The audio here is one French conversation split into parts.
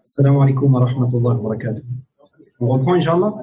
Assalamu alaikum wa rahmatullahi wa barakatuh. On reprend, Inch'Allah?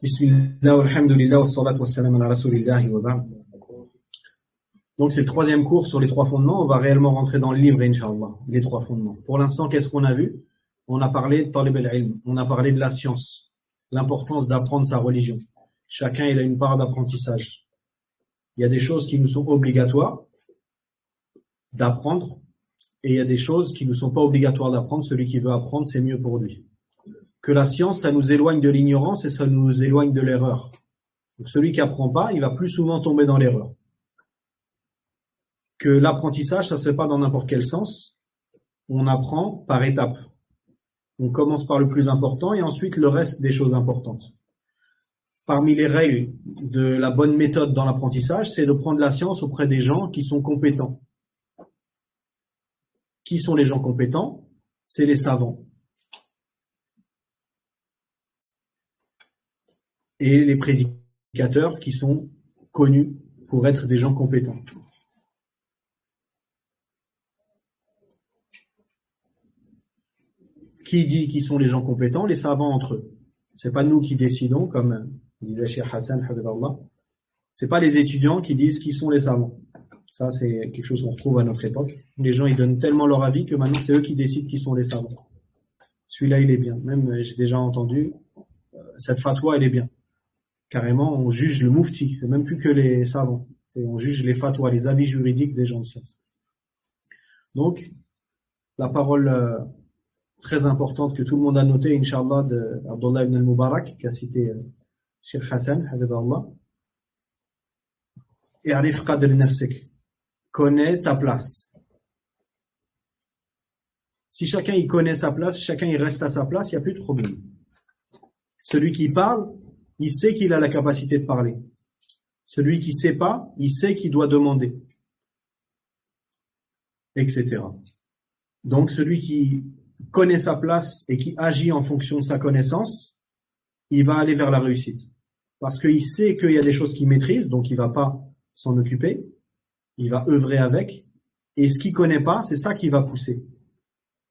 Bismillah, alhamdulillah, wassalatu wassalam ala rasulillahi wa ba'd. Donc c'est le troisième cours sur les trois fondements. On va réellement rentrer dans le livre, Inch'Allah, les trois fondements. Pour l'instant, qu'est-ce qu'on a vu? On a parlé de talib al-ilm, on a parlé de la science, l'importance d'apprendre sa religion. Chacun, il a une part d'apprentissage. Il y a des choses qui nous sont obligatoires d'apprendre et il y a des choses qui ne sont pas obligatoires d'apprendre. Celui qui veut apprendre, c'est mieux pour lui. Que la science, ça nous éloigne de l'ignorance et ça nous éloigne de l'erreur. Donc celui qui apprend pas, il va plus souvent tomber dans l'erreur. Que l'apprentissage, ça se fait pas dans n'importe quel sens. On apprend par étapes. On commence par le plus important et ensuite le reste des choses importantes. Parmi les règles de la bonne méthode dans l'apprentissage, c'est de prendre la science auprès des gens qui sont compétents. Qui sont les gens compétents? C'est les savants. Et les prédicateurs qui sont connus pour être des gens compétents. Qui dit qui sont les gens compétents? Les savants entre eux. C'est pas nous qui décidons, comme disait Cheikh Hassan, Habibullah. C'est pas les étudiants qui disent qui sont les savants. Ça, c'est quelque chose qu'on retrouve à notre époque. Les gens, ils donnent tellement leur avis que maintenant, c'est eux qui décident qui sont les savants. Celui-là, il est bien. Même, j'ai déjà entendu, cette fatwa, elle est bien. Carrément, on juge le mufti. C'est même plus que les savants. On juge les fatwas, les avis juridiques des gens de science. Donc, la parole très importante que tout le monde a notée, Inch'Allah, d'Abdullah ibn al-Mubarak, qui a cité Cheikh Hassan, Habibullah. I'arif qadr nafsik. Connais ta place. Si chacun il connaît sa place, chacun il reste à sa place, il n'y a plus de problème. Celui qui parle, il sait qu'il a la capacité de parler. Celui qui ne sait pas, il sait qu'il doit demander, etc. Donc celui qui connaît sa place et qui agit en fonction de sa connaissance, il va aller vers la réussite. Parce qu'il sait qu'il y a des choses qu'il maîtrise, donc il ne va pas s'en occuper, il va œuvrer avec, et ce qu'il ne connaît pas, c'est ça qui va pousser.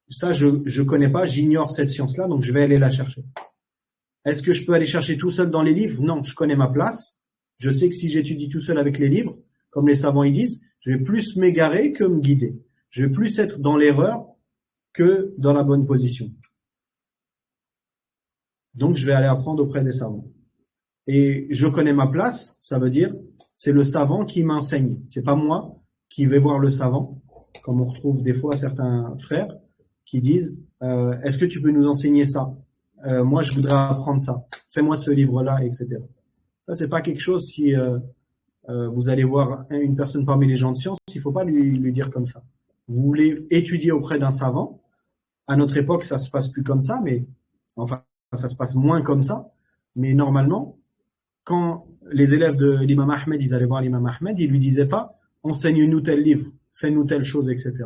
Ça, je ne connais pas, j'ignore cette science-là, donc je vais aller la chercher. Est-ce que je peux aller chercher tout seul dans les livres? Non, je connais ma place. Je sais que si j'étudie tout seul avec les livres, comme les savants ils disent, je vais plus m'égarer que me guider. Je vais plus être dans l'erreur que dans la bonne position. Donc, je vais aller apprendre auprès des savants. Et je connais ma place, ça veut dire c'est le savant qui m'enseigne. C'est pas moi qui vais voir le savant, comme on retrouve des fois certains frères qui disent est-ce que tu peux nous enseigner ça? Moi, je voudrais apprendre ça. Fais-moi ce livre-là, etc. Ça, c'est pas quelque chose si vous allez voir une personne parmi les gens de science, il faut pas lui dire comme ça. Vous voulez étudier auprès d'un savant. À notre époque, ça se passe plus comme ça, mais enfin, ça se passe moins comme ça. Mais normalement, quand les élèves de l'imam Ahmed, ils allaient voir l'imam Ahmed, ils lui disaient pas enseigne-nous tel livre, fais-nous telle chose, etc.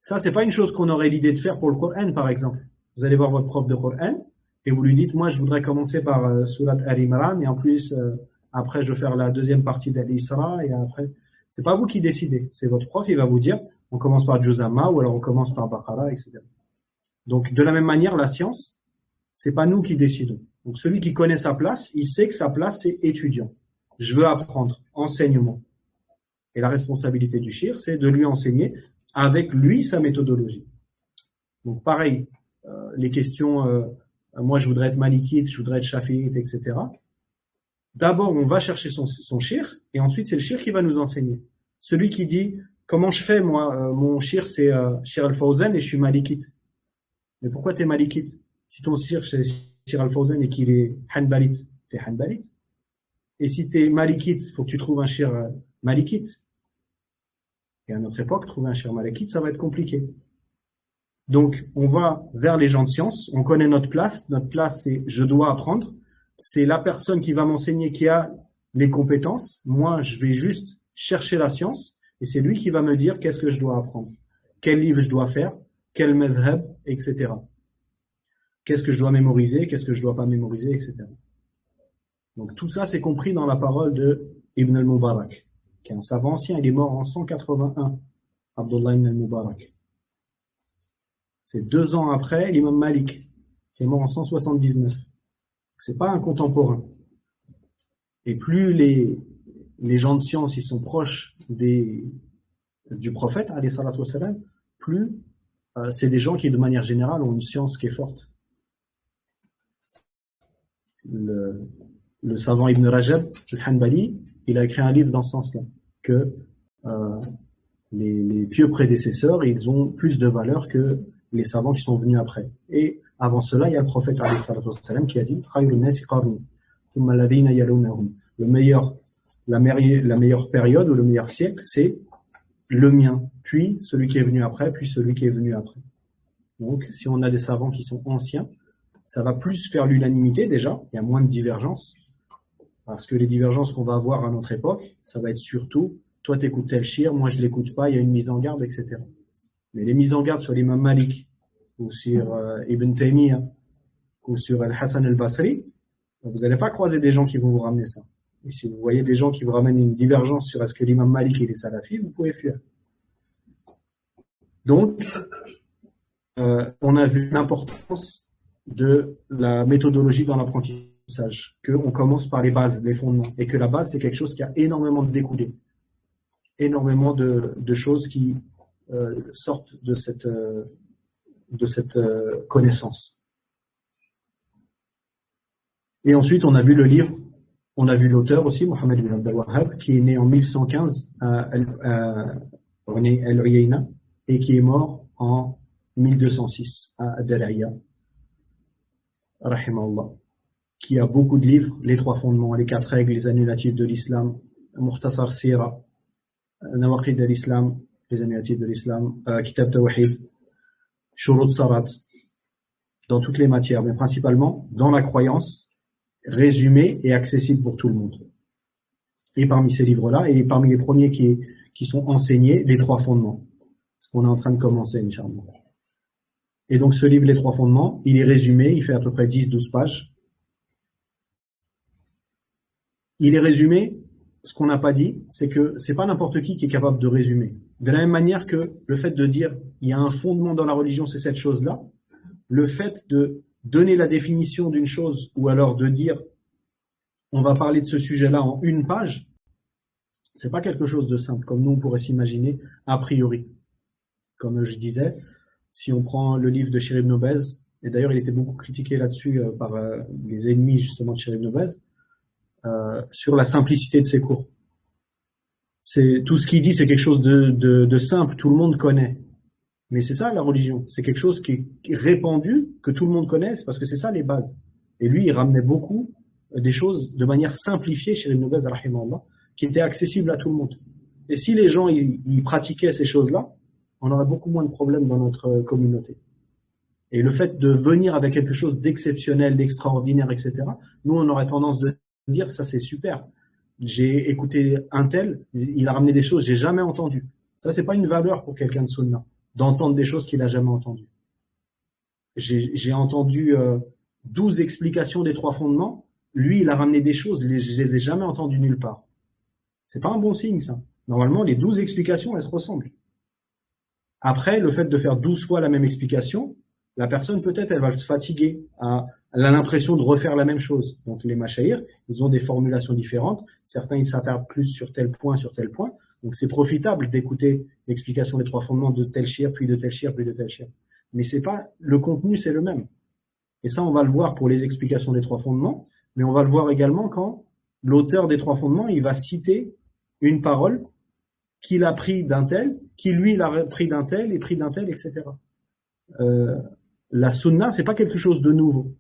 Ça, c'est pas une chose qu'on aurait l'idée de faire pour le Coran, par exemple. Vous allez voir votre prof de Coran et vous lui dites moi, je voudrais commencer par Surat Al-Imran et en plus, après, je veux faire la deuxième partie d'Al-Isra et après, c'est pas vous qui décidez. C'est votre prof, il va vous dire on commence par Juzama ou alors on commence par Baqara, etc. Donc, de la même manière, la science, c'est pas nous qui décidons. Donc, celui qui connaît sa place, il sait que sa place, c'est étudiant. Je veux apprendre, enseignement. Et la responsabilité du shir, c'est de lui enseigner avec lui sa méthodologie. Donc, pareil, les questions, moi, je voudrais être malikite, je voudrais être shafiite, etc. D'abord, on va chercher son shir, et ensuite, c'est le shir qui va nous enseigner. Celui qui dit, comment je fais, moi, mon shir, c'est Shir al-Fawzan et je suis malikite. Mais pourquoi tu es malikite? Si ton shir, c'est Shir al-Fawzan et qu'il est hanbalite, tu es hanbalite. Et si tu es malikite, il faut que tu trouves un shir malikite. Et à notre époque, trouver un shir malakite, ça va être compliqué. Donc, on va vers les gens de science, on connaît notre place. Notre place, c'est je dois apprendre. C'est la personne qui va m'enseigner qui a les compétences. Moi, je vais juste chercher la science et c'est lui qui va me dire qu'est-ce que je dois apprendre, quel livre je dois faire, quel madhab, etc. Qu'est-ce que je dois mémoriser, qu'est-ce que je dois pas mémoriser, etc. Donc, tout ça, c'est compris dans la parole de Ibn al-Mubarak, qui est un savant ancien. Il est mort en 181, Abdullah ibn al-Mubarak. C'est 2 ans après l'imam Malik, qui est mort en 179. C'est pas un contemporain. Et plus les gens de science ils sont proches du prophète, alayhi salatu wassalam, plus c'est des gens qui, de manière générale, ont une science qui est forte. Le savant Ibn Rajab, al-Hanbali, il a écrit un livre dans ce sens-là, que les pieux prédécesseurs, ils ont plus de valeur que les savants qui sont venus après. Et avant cela, il y a le prophète alayhi salatu wassalam qui a dit la meilleure période ou le meilleur siècle, c'est le mien, puis celui qui est venu après, puis celui qui est venu après. Donc, si on a des savants qui sont anciens, ça va plus faire l'unanimité déjà, il y a moins de divergences, parce que les divergences qu'on va avoir à notre époque, ça va être surtout, toi t'écoutes tel shir, moi je l'écoute pas, il y a une mise en garde, etc. Mais les mises en garde sur l'imam Malik, ou sur Ibn Taymiyyah, ou sur Al-Hassan al-Basri, vous n'allez pas croiser des gens qui vont vous ramener ça. Et si vous voyez des gens qui vous ramènent une divergence sur est-ce que l'imam Malik il est salafi, vous pouvez fuir. Donc, on a vu l'importance de la méthodologie dans l'apprentissage, qu'on commence par les bases, les fondements, et que la base c'est quelque chose qui a énormément de découlé, énormément de choses qui sortent de cette connaissance. Et ensuite, on a vu le livre, on a vu l'auteur aussi, Mohammed ibn Abd al-Wahhab, qui est né en 1115 à Al-Uyayna et qui est mort en 1206 à Daraya, rahimahullah, qui a beaucoup de livres, les 3 fondements, les 4 règles, les annulatifs de l'islam, Mukhtasar Sira, Nawaqid de l'islam, les annulatifs de l'islam, Kitab Tawhid, Shurut Sarat, dans toutes les matières, mais principalement dans la croyance, résumé et accessible pour tout le monde. Et parmi ces livres-là, et parmi les premiers qui sont enseignés, les 3 fondements. Ce qu'on est en train de commencer, Inch'Allah. Et donc ce livre, les 3 fondements, il est résumé, il fait à peu près 10-12 pages. Il est résumé, ce qu'on n'a pas dit, c'est que c'est pas n'importe qui est capable de résumer. De la même manière que le fait de dire, il y a un fondement dans la religion, c'est cette chose-là, le fait de donner la définition d'une chose ou alors de dire on va parler de ce sujet-là en 1 page, c'est pas quelque chose de simple comme nous on pourrait s'imaginer a priori. Comme je disais, si on prend le livre de Shir ibn Baz, et d'ailleurs il était beaucoup critiqué là-dessus par les ennemis justement de Shir ibn Baz, sur la simplicité de ses cours. C'est tout ce qu'il dit, c'est quelque chose de simple, tout le monde connaît. Mais c'est ça la religion, c'est quelque chose qui est répandu, que tout le monde connaisse, parce que c'est ça les bases. Et lui, il ramenait beaucoup des choses de manière simplifiée chez Ibn Baz, rahimahullah, qui étaient accessibles à tout le monde. Et si les gens ils pratiquaient ces choses-là, on aurait beaucoup moins de problèmes dans notre communauté. Et le fait de venir avec quelque chose d'exceptionnel, d'extraordinaire, etc., nous, on aurait tendance de dire, ça c'est super. J'ai écouté un tel, il a ramené des choses que j'ai jamais entendues. Ça, c'est pas une valeur pour quelqu'un de sunna, d'entendre des choses qu'il n'a jamais entendues. J'ai entendu 12 explications des 3 fondements. Lui, il a ramené des choses, je les ai jamais entendues nulle part. C'est pas un bon signe, ça. Normalement, les 12 explications, elles se ressemblent. Après, le fait de faire 12 fois la même explication, la personne, peut-être, elle va se fatiguer. Elle a l'impression de refaire la même chose. Donc, les machaïrs, ils ont des formulations différentes. Certains, ils s'attardent plus sur tel point, sur tel point. Donc, c'est profitable d'écouter l'explication des 3 fondements de tel shir, puis de tel shir, puis de tel shir. Mais c'est pas, le contenu, c'est le même. Et ça, on va le voir pour les explications des 3 fondements, mais on va le voir également quand l'auteur des 3 fondements, il va citer une parole qu'il a pris d'un tel, qui lui l'a pris d'un tel, et pris d'un tel, etc. La sunna, c'est pas quelque chose de nouveau.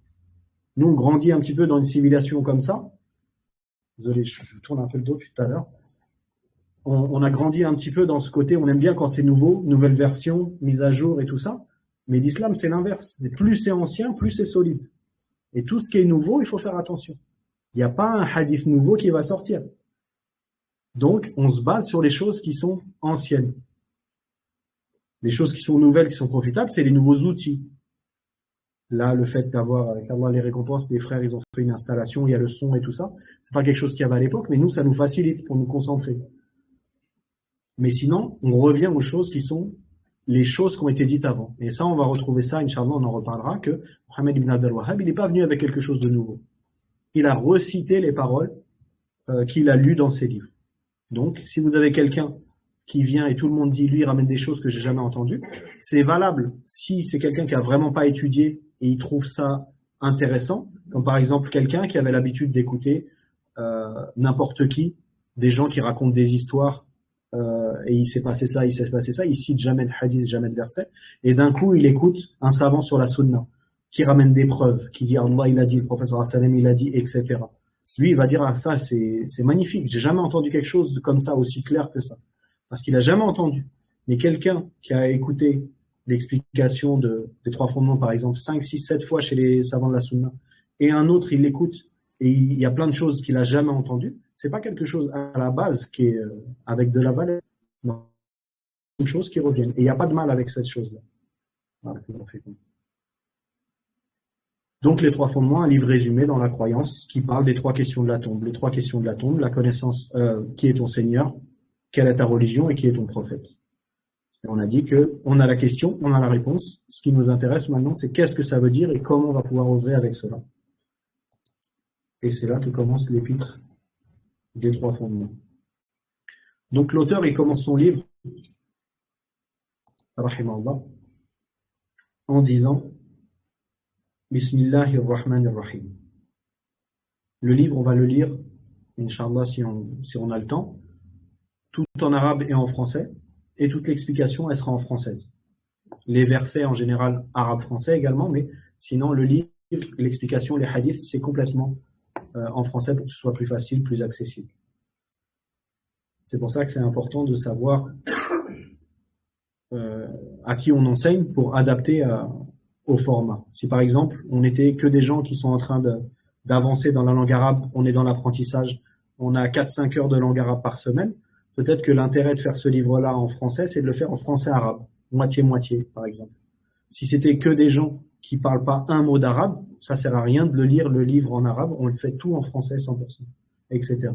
Nous, on grandit un petit peu dans une civilisation comme ça. Désolé, je tourne un peu le dos depuis tout à l'heure. on a grandi un petit peu dans ce côté, on aime bien quand c'est nouveau, nouvelle version, mise à jour et tout ça. Mais l'islam, c'est l'inverse. Plus c'est ancien, plus c'est solide. Et tout ce qui est nouveau, il faut faire attention. Il n'y a pas un hadith nouveau qui va sortir. Donc, on se base sur les choses qui sont anciennes. Les choses qui sont nouvelles, qui sont profitables, c'est les nouveaux outils. Là, le fait d'avoir, avec Allah les récompenses, les frères, ils ont fait une installation, il y a le son et tout ça. C'est pas quelque chose qu'il y avait à l'époque, mais nous, ça nous facilite pour nous concentrer. Mais sinon, on revient aux choses qui sont les choses qui ont été dites avant. Et ça, on va retrouver ça, Inch'Allah, on en reparlera, que Mohammed ibn Abdel Wahhab, il n'est pas venu avec quelque chose de nouveau. Il a recité les paroles qu'il a lues dans ses livres. Donc, si vous avez quelqu'un qui vient et tout le monde dit, lui, il ramène des choses que j'ai jamais entendues, c'est valable si c'est quelqu'un qui a vraiment pas étudié et il trouve ça intéressant, comme par exemple quelqu'un qui avait l'habitude d'écouter n'importe qui, des gens qui racontent des histoires, et il s'est passé ça, il cite jamais de hadith, jamais de verset, et d'un coup il écoute un savant sur la sunna, qui ramène des preuves, qui dit Allah il a dit, le prophète sallallahu alayhi wa sallam il a dit, etc. Lui il va dire ah ça c'est magnifique, j'ai jamais entendu quelque chose comme ça aussi clair que ça, parce qu'il a jamais entendu. Mais quelqu'un qui a écouté l'explication des trois fondements par exemple 5, 6, 7 fois chez les savants de la sunna, et un autre il l'écoute et il y a plein de choses qu'il a jamais entendues, c'est pas quelque chose à la base qui est avec de la valeur, non, une chose qui revient. Et il n'y a pas de mal avec cette chose-là. Donc les trois fondements, un livre résumé dans la croyance qui parle des trois questions de la tombe. Les trois questions de la tombe, la connaissance, qui est ton Seigneur, quelle est ta religion et qui est ton prophète. Et on a dit que on a la question, on a la réponse. Ce qui nous intéresse maintenant, c'est qu'est-ce que ça veut dire et comment on va pouvoir œuvrer avec cela. Et c'est là que commence l'épître des trois fondements. Donc l'auteur, il commence son livre, rahimahullah, en disant Bismillahirrahmanirrahim. Le livre, on va le lire, Inch'Allah, si on a le temps, tout en arabe et en français, et toute l'explication, elle sera en française. Les versets, en général, arabe-français également, mais sinon, le livre, l'explication, les hadiths, c'est complètement en français pour que ce soit plus facile, plus accessible. C'est pour ça que c'est important de savoir à qui on enseigne pour adapter au format. Si par exemple, on n'était que des gens qui sont en train d'avancer dans la langue arabe, on est dans l'apprentissage, on a 4-5 heures de langue arabe par semaine, peut-être que l'intérêt de faire ce livre-là en français, c'est de le faire en français-arabe, moitié-moitié par exemple. Si c'était que des gens qui parlent pas un mot d'arabe, ça sert à rien de le lire le livre en arabe, on le fait tout en français 100%, etc.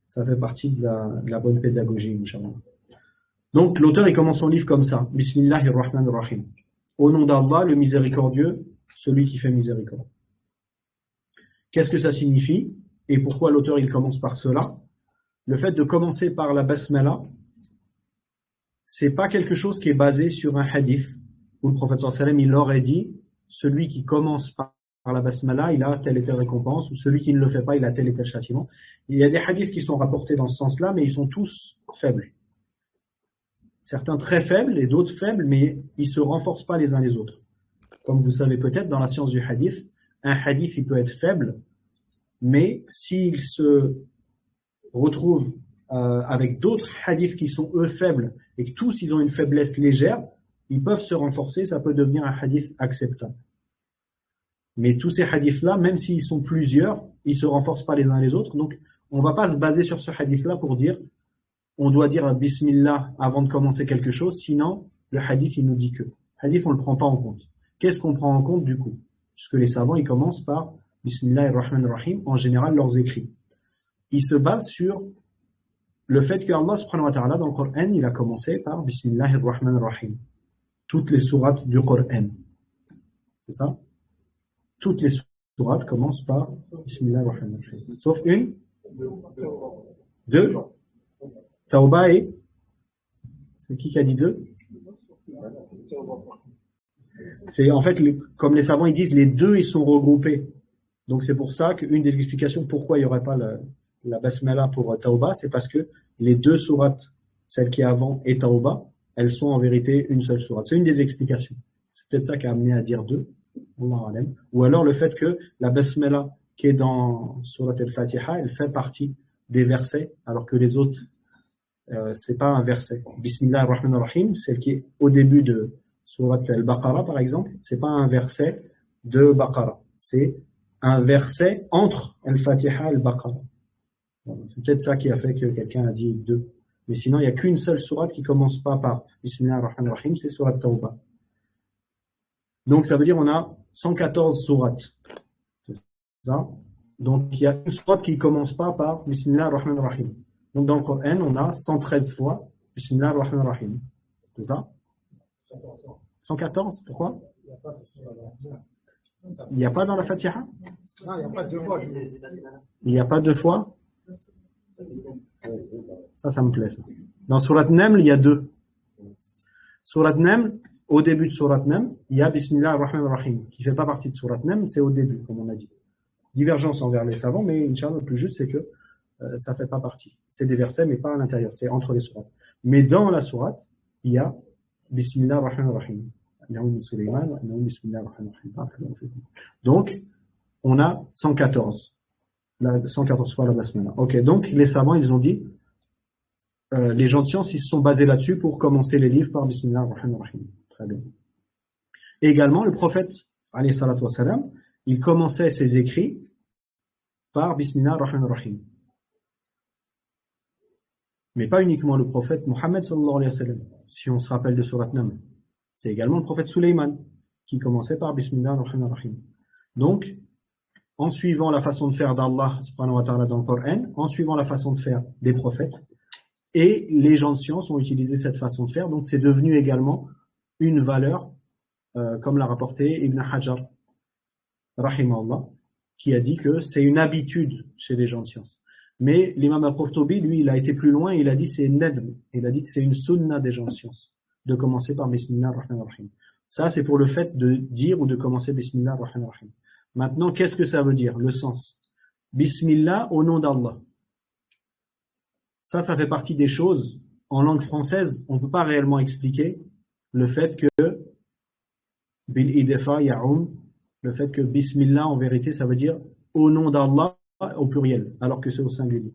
Ça fait partie de la bonne pédagogie, Inch'Allah. Donc, l'auteur, il commence son livre comme ça. Bismillahirrahmanirrahim. Au nom d'Allah, le miséricordieux, celui qui fait miséricorde. Qu'est-ce que ça signifie? Et pourquoi l'auteur, il commence par cela? Le fait de commencer par la basmala, c'est pas quelque chose qui est basé sur un hadith, où le prophète sallallahu alayhi wa sallam, il aurait dit, celui qui commence par la basmala, il a telle et telle récompense, ou celui qui ne le fait pas, il a tel et tel châtiment. Il y a des hadiths qui sont rapportés dans ce sens-là, mais ils sont tous faibles. Certains très faibles et d'autres faibles, mais ils se renforcent pas les uns les autres. Comme vous savez peut-être, dans la science du hadith, un hadith, il peut être faible, mais s'il se retrouve avec d'autres hadiths qui sont eux faibles, et que tous ils ont une faiblesse légère, ils peuvent se renforcer, ça peut devenir un hadith acceptable. Mais tous ces hadiths-là, même s'ils sont plusieurs, ils se renforcent pas les uns les autres. Donc, on va pas se baser sur ce hadith-là pour dire, on doit dire Bismillah avant de commencer quelque chose, sinon, le hadith, il nous dit que. Le hadith, on le prend pas en compte. Qu'est-ce qu'on prend en compte du coup? Puisque les savants, ils commencent par Bismillahirrahmanirrahim, en général, leurs écrits. Ils se basent sur le fait que Allah subhanahu wa ta'ala, dans le Coran, il a commencé par Bismillahirrahmanirrahim. Toutes les sourates du Coran. C'est ça? Toutes les sourates commencent par Bismillahirrahmanirrahim. Sauf une, deux, Tawba et c'est qui a dit deux? C'est en fait, comme les savants ils disent, les deux ils sont regroupés. Donc c'est pour ça qu'une des explications pourquoi il n'y aurait pas la basmala pour Tawba, c'est parce que les deux sourates, celle qui est avant et Tawba, elles sont en vérité une seule sourate. C'est une des explications. C'est peut-être ça qui a amené à dire deux. Ou alors le fait que la basmala qui est dans Surat al-Fatiha, elle fait partie des versets, alors que les autres c'est pas un verset. Bismillah ar-Rahman ar-Rahim, celle qui est au début de Surat al-Baqarah, par exemple, c'est pas un verset de Baqarah. C'est un verset entre al-Fatiha et al-Baqarah. C'est peut-être ça qui a fait que quelqu'un a dit deux. Mais sinon, il n'y a qu'une seule sourate qui commence pas par Bismillah ar-Rahman ar-Rahim, c'est Surat Tawbah. Donc, ça veut dire on a 114 sourates. C'est ça. Donc, il y a une sourate qui commence pas par Bismillah ar-Rahman ar-Rahim. Donc, dans le Coran, on a 113 fois Bismillah ar-Rahman ar-Rahim. C'est ça? 114, pourquoi? Il n'y a pas dans la Fatiha? Non, il n'y a pas deux fois. Il n'y a pas deux fois? Ça me plaît, ça. Dans Surat Naml, il y a deux. Surat Naml, au début de Surat Naml, il y a Bismillah ar-Rahman ar-Rahim, qui ne fait pas partie de Surat Naml, c'est au début, comme on a dit. Divergence envers les savants, mais Inch'Allah, le plus juste, c'est que ça ne fait pas partie. C'est des versets, mais pas à l'intérieur, c'est entre les sourates. Mais dans la sourate, il y a Bismillah ar-Rahman ar-Rahim. Donc, on a 114. 114 fois la basmala. Ok, donc les savants, ils ont dit, les gens de science, ils se sont basés là-dessus pour commencer les livres par Bismillah ar-Rahman ar-Rahim. Très bien. Et également, le prophète, alayhi salatu wa salam, il commençait ses écrits par Bismillah ar-Rahman ar-Rahim. Mais pas uniquement le prophète Mohammed sallallahu alayhi wa sallam. Si on se rappelle de Surat Naml, c'est également le prophète Sulayman qui commençait par Bismillah ar-Rahman ar-Rahim. Donc, en suivant la façon de faire d'Allah subhanahu wa ta'ala dans le Coran, en suivant la façon de faire des prophètes, et les gens de science ont utilisé cette façon de faire, donc c'est devenu également une valeur, comme l'a rapporté Ibn Hajar, rahimahullah, qui a dit que c'est une habitude chez les gens de science. Mais l'imam al-Qurtubi, lui, il a été plus loin, il a dit c'est nadm, il a dit que c'est une sunna des gens de science, de commencer par Bismillah ar-Rahman ar-Rahim. Ça, c'est pour le fait de dire ou de commencer Bismillah ar-Rahman ar-Rahim. Maintenant, qu'est-ce que ça veut dire, le sens? Bismillah au nom d'Allah. Ça fait partie des choses, en langue française, on ne peut pas réellement expliquer le fait que bil idefa ya'um, le fait que Bismillah, en vérité, ça veut dire au nom d'Allah au pluriel, alors que c'est au singulier.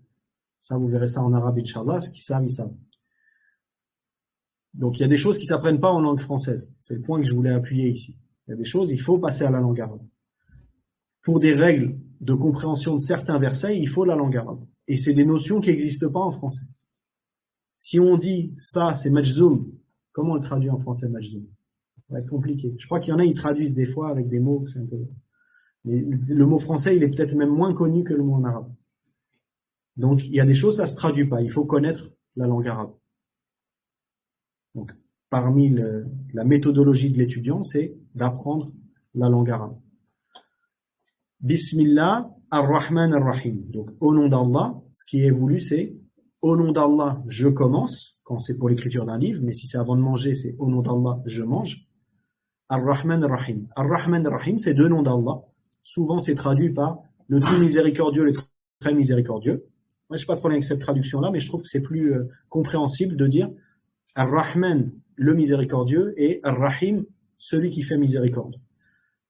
Ça, vous verrez ça en arabe, Inch'Allah, ceux qui savent, ils savent. Donc, il y a des choses qui ne s'apprennent pas en langue française. C'est le point que je voulais appuyer ici. Il y a des choses, il faut passer à la langue arabe. Pour des règles de compréhension de certains versets, il faut la langue arabe. Et c'est des notions qui n'existent pas en français. Si on dit ça, c'est majzoum, comment on le traduit en français, majzoum? Ça va être compliqué. Je crois qu'il y en a, ils traduisent des fois avec des mots, c'est un peu... Mais le mot français, il est peut-être même moins connu que le mot en arabe. Donc, il y a des choses, ça ne se traduit pas. Il faut connaître la langue arabe. Donc, parmi la méthodologie de l'étudiant, c'est d'apprendre la langue arabe. Bismillah ar-Rahman ar-Rahim. Donc, au nom d'Allah, ce qui est voulu, c'est au nom d'Allah, je commence, quand c'est pour l'écriture d'un livre, mais si c'est avant de manger, c'est au nom d'Allah, je mange. Ar-Rahman ar-Rahim. Ar-Rahman ar-Rahim, c'est deux noms d'Allah. Souvent, c'est traduit par le tout miséricordieux, le très miséricordieux. Moi, je n'ai pas de problème avec cette traduction-là, mais je trouve que c'est plus compréhensible de dire Ar-Rahman, le miséricordieux, et Ar-Rahim, celui qui fait miséricorde.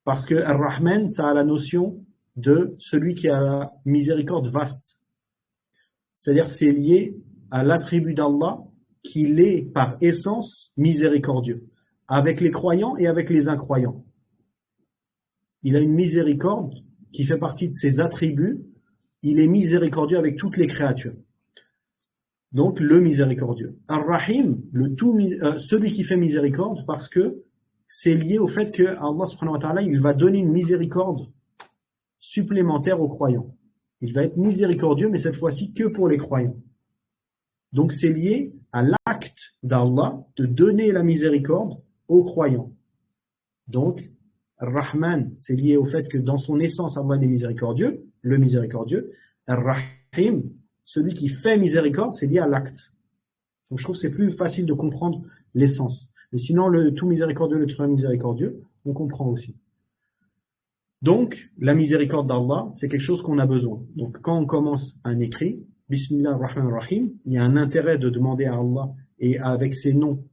Parce que Ar-Rahman, ça a la notion de celui qui a la miséricorde vaste. C'est-à-dire, c'est lié à l'attribut d'Allah qu'il est par essence miséricordieux, avec les croyants et avec les incroyants. Il a une miséricorde qui fait partie de ses attributs. Il est miséricordieux avec toutes les créatures. Donc, le miséricordieux. Ar-Rahim, celui qui fait miséricorde, parce que c'est lié au fait que Allah subhanahu wa ta'ala, il va donner une miséricorde supplémentaire aux croyants. Il va être miséricordieux, mais cette fois-ci que pour les croyants. Donc, c'est lié à l'acte d'Allah de donner la miséricorde aux croyants. Donc, Ar-Rahman, c'est lié au fait que dans son essence, Allah est miséricordieux, le miséricordieux. Ar-Rahim, celui qui fait miséricorde, c'est lié à l'acte. Donc je trouve que c'est plus facile de comprendre l'essence. Mais sinon, le tout miséricordieux, le très miséricordieux, on comprend aussi. Donc, la miséricorde d'Allah, c'est quelque chose qu'on a besoin. Donc quand on commence un écrit, Bismillah ar-Rahman ar-Rahim, il y a un intérêt de demander à Allah, et avec ces noms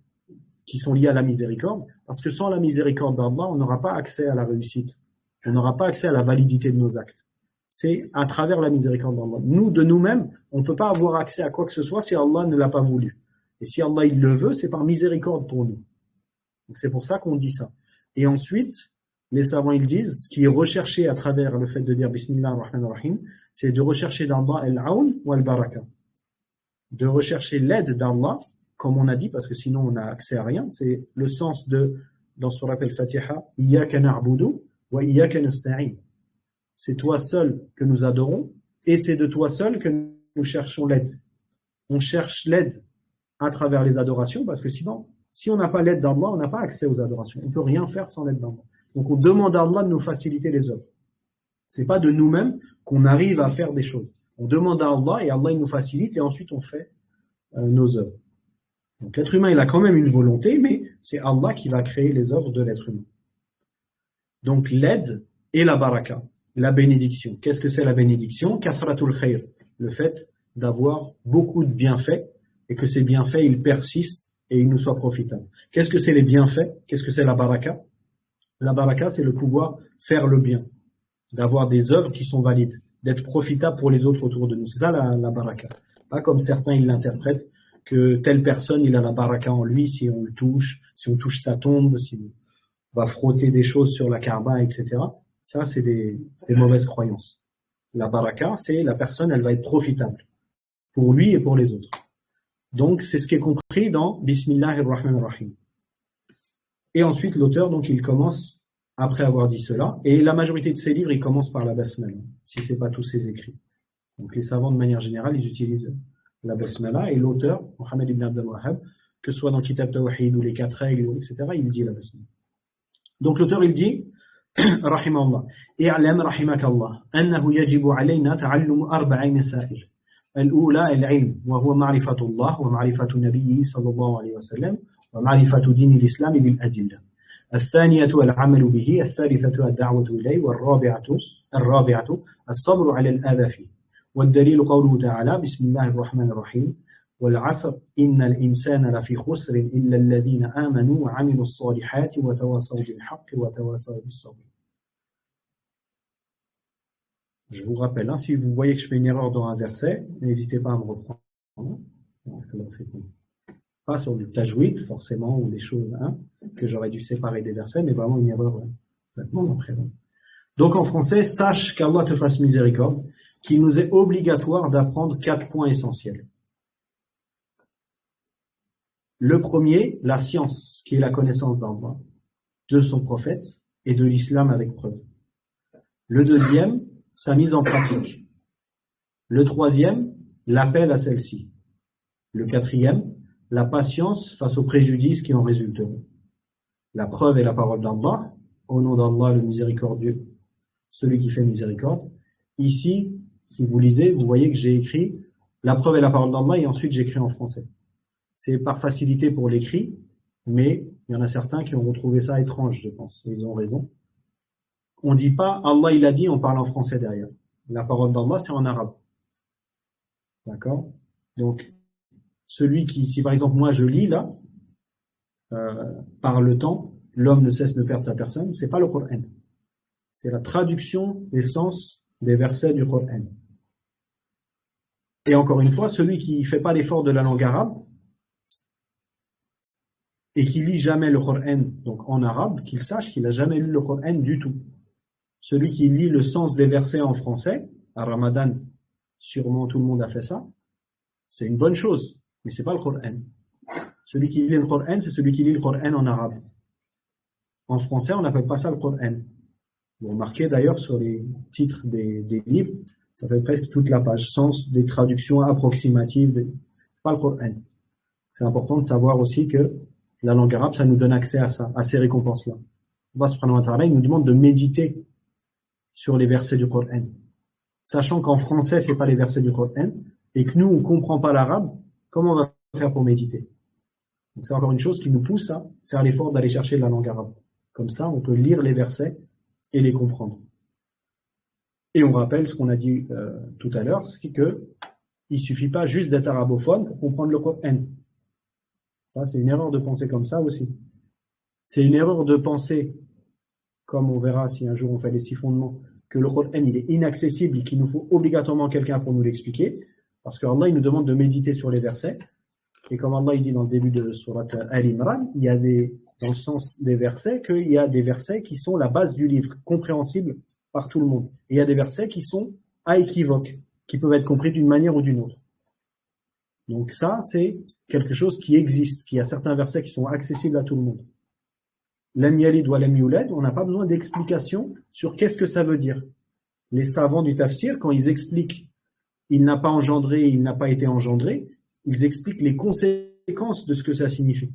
qui sont liés à la miséricorde, parce que sans la miséricorde d'Allah, on n'aura pas accès à la réussite. On n'aura pas accès à la validité de nos actes. c'est à travers la miséricorde d'Allah. Nous, de nous-mêmes, on ne peut pas avoir accès à quoi que ce soit si Allah ne l'a pas voulu. Et si Allah il le veut, c'est par miséricorde pour nous. Donc c'est pour ça qu'on dit ça. Et ensuite, les savants ils disent, ce qui est recherché à travers le fait de dire Bismillah ar-Rahman ar-Rahim, c'est de rechercher d'Allah al-aoun ou al-baraka. De rechercher l'aide d'Allah, comme on a dit, parce que sinon on n'a accès à rien. C'est le sens de, dans Surat al-Fatiha, Iyyaka na'budu wa iyyaka nasta'in. C'est toi seul que nous adorons et c'est de toi seul que nous cherchons l'aide. On cherche l'aide à travers les adorations parce que sinon, si on n'a pas l'aide d'Allah, on n'a pas accès aux adorations. On ne peut rien faire sans l'aide d'Allah. Donc on demande à Allah de nous faciliter les œuvres. C'est pas de nous-mêmes qu'on arrive à faire des choses. On demande à Allah et Allah il nous facilite et ensuite on fait nos œuvres. Donc l'être humain il a quand même une volonté, mais c'est Allah qui va créer les œuvres de l'être humain. Donc l'aide et la baraka. La bénédiction. Qu'est-ce que c'est la bénédiction? Kathratul khayr. Le fait d'avoir beaucoup de bienfaits et que ces bienfaits, ils persistent et ils nous soient profitables. Qu'est-ce que c'est les bienfaits? Qu'est-ce que c'est la baraka? La baraka, c'est le pouvoir faire le bien. D'avoir des œuvres qui sont valides. D'être profitables pour les autres autour de nous. C'est ça la baraka. Pas comme certains, ils l'interprètent que telle personne, il a la baraka en lui si on le touche, si on touche sa tombe, si on va frotter des choses sur la Kaaba, etc. Ça, c'est des mauvaises croyances. La baraka, c'est la personne, elle va être profitable pour lui et pour les autres. Donc, c'est ce qui est compris dans Bismillahir-Rahmanir-Rahim. Et ensuite, l'auteur, donc, il commence, après avoir dit cela, et la majorité de ses livres, ils commencent par la basmala, si c'est pas tous ses écrits. Donc, les savants, de manière générale, ils utilisent la basmala, et l'auteur, Mohammed ibn Abd al-Wahhab, que ce soit dans Kitab Tawhid ou les 4 règles, etc., il dit la basmala. Donc, l'auteur, il dit, رحمه الله اعلم رحمك الله أنه يجب علينا تعلم 4 مسائل الأولى العلم وهو معرفة الله ومعرفة نبيه صلى الله عليه وسلم ومعرفة دين الإسلام بالأدلة الثانية العمل به الثالثة الدعوة إليه والرابعة الصبر على الأذى فيه والدليل قوله تعالى بسم الله الرحمن الرحيم والعصر إن الإنسان لفي خسر إلا الذين آمنوا وعملوا الصالحات وتواصوا بالحق وتواصوا بالصبر. Je vous rappelle, hein, si vous voyez que je fais une erreur dans un verset, n'hésitez pas à me reprendre. Pas sur du tajwid, forcément, ou des choses que j'aurais dû séparer des versets, mais vraiment une erreur exactement après. Donc en français, sache qu'Allah te fasse miséricorde, qu'il nous est obligatoire d'apprendre 4 points essentiels. Le premier, la science, qui est la connaissance d'Allah, de son prophète et de l'islam avec preuve. Le deuxième, sa mise en pratique. Le troisième, l'appel à celle-ci. Le quatrième, la patience face aux préjudices qui en résulteront. La preuve est la parole d'Allah, au nom d'Allah le miséricordieux, celui qui fait miséricorde. Ici, si vous lisez, vous voyez que j'ai écrit la preuve est la parole d'Allah et ensuite j'écris en français. C'est par facilité pour l'écrit, mais il y en a certains qui ont retrouvé ça étrange, je pense. Ils ont raison. On ne dit pas Allah il a dit, on parle en français derrière. La parole d'Allah, c'est en arabe. D'accord? Donc, celui qui, si par exemple moi je lis là, par le temps, l'homme ne cesse de perdre sa personne, c'est pas le Coran. C'est la traduction des sens des versets du Coran. Et encore une fois, celui qui fait pas l'effort de la langue arabe, et qui lit jamais le Coran, donc en arabe, qu'il sache qu'il n'a jamais lu le Coran du tout. Celui qui lit le sens des versets en français, à Ramadan, sûrement tout le monde a fait ça, c'est une bonne chose, mais c'est pas le Coran. Celui qui lit le Coran, c'est celui qui lit le Coran en arabe. En français, on n'appelle pas ça le Coran. Vous remarquez d'ailleurs sur les titres des livres, ça fait presque toute la page, sens des traductions approximatives. C'est pas le Coran. C'est important de savoir aussi que la langue arabe, ça nous donne accès à ça, à ces récompenses-là. Allah subhanahu wa ta'ala, il nous demande de méditer sur les versets du Coran. Sachant qu'en français, c'est pas les versets du Coran, et que nous, on comprend pas l'arabe, comment on va faire pour méditer? Donc c'est encore une chose qui nous pousse à faire l'effort d'aller chercher la langue arabe. Comme ça, on peut lire les versets et les comprendre. Et on rappelle ce qu'on a dit tout à l'heure, c'est que il suffit pas juste d'être arabophone pour comprendre le Coran. Ça, c'est une erreur de penser comme ça aussi. C'est une erreur de penser, comme on verra si un jour on fait les 6 fondements, que le Coran il est inaccessible et qu'il nous faut obligatoirement quelqu'un pour nous l'expliquer, parce qu'Allah il nous demande de méditer sur les versets. Et comme Allah il dit dans le début de Surat Al-Imran, il y a dans le sens des versets, qu'il y a des versets qui sont la base du livre, compréhensibles par tout le monde. Et il y a des versets qui sont à équivoque, qui peuvent être compris d'une manière ou d'une autre. Donc ça, c'est quelque chose qui existe, qu'il y a certains versets qui sont accessibles à tout le monde. Lam yalid wa lam yulad, on n'a pas besoin d'explication sur qu'est-ce que ça veut dire. Les savants du tafsir, quand ils expliquent il n'a pas engendré, il n'a pas été engendré, ils expliquent les conséquences de ce que ça signifie.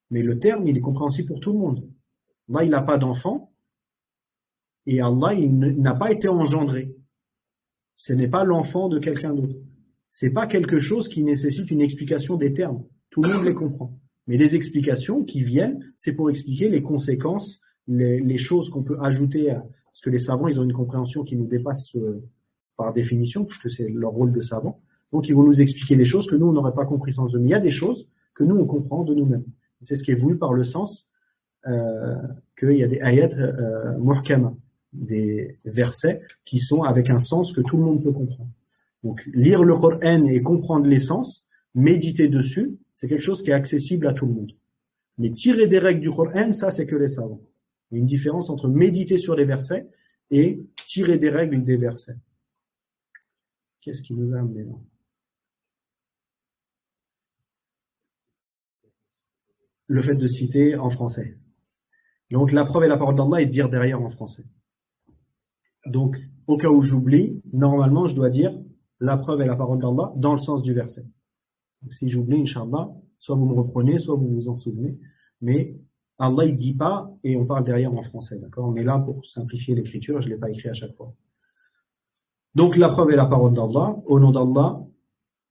Mais le terme, il est compréhensible pour tout le monde. Allah, il n'a pas d'enfant, et Allah, il n'a pas été engendré. Ce n'est pas l'enfant de quelqu'un d'autre. C'est pas quelque chose qui nécessite une explication des termes. Tout le monde les comprend. Mais les explications qui viennent, c'est pour expliquer les conséquences, les choses qu'on peut ajouter parce que les savants, ils ont une compréhension qui nous dépasse par définition, puisque c'est leur rôle de savant. Donc, ils vont nous expliquer des choses que nous, on n'aurait pas compris sans eux. Mais il y a des choses que nous, on comprend de nous-mêmes. C'est ce qui est voulu par le sens qu'il y a des ayats muhkama, des versets qui sont avec un sens que tout le monde peut comprendre. Donc, lire le Coran et comprendre l'essence, méditer dessus, c'est quelque chose qui est accessible à tout le monde. Mais tirer des règles du Coran, ça, c'est que les savants. Il y a une différence entre méditer sur les versets et tirer des règles des versets. Qu'est-ce qui nous a amené là? Le fait de citer en français. Donc, la preuve est la parole d'Allah et de dire derrière en français. Donc, au cas où j'oublie, normalement, je dois dire la preuve est la parole d'Allah dans le sens du verset. Donc, si j'oublie, Inch'Allah, soit vous me reprenez, soit vous vous en souvenez. Mais Allah, il dit pas et on parle derrière en français, d'accord? On est là pour simplifier l'écriture, je ne l'ai pas écrit à chaque fois. Donc, la preuve est la parole d'Allah. Au nom d'Allah,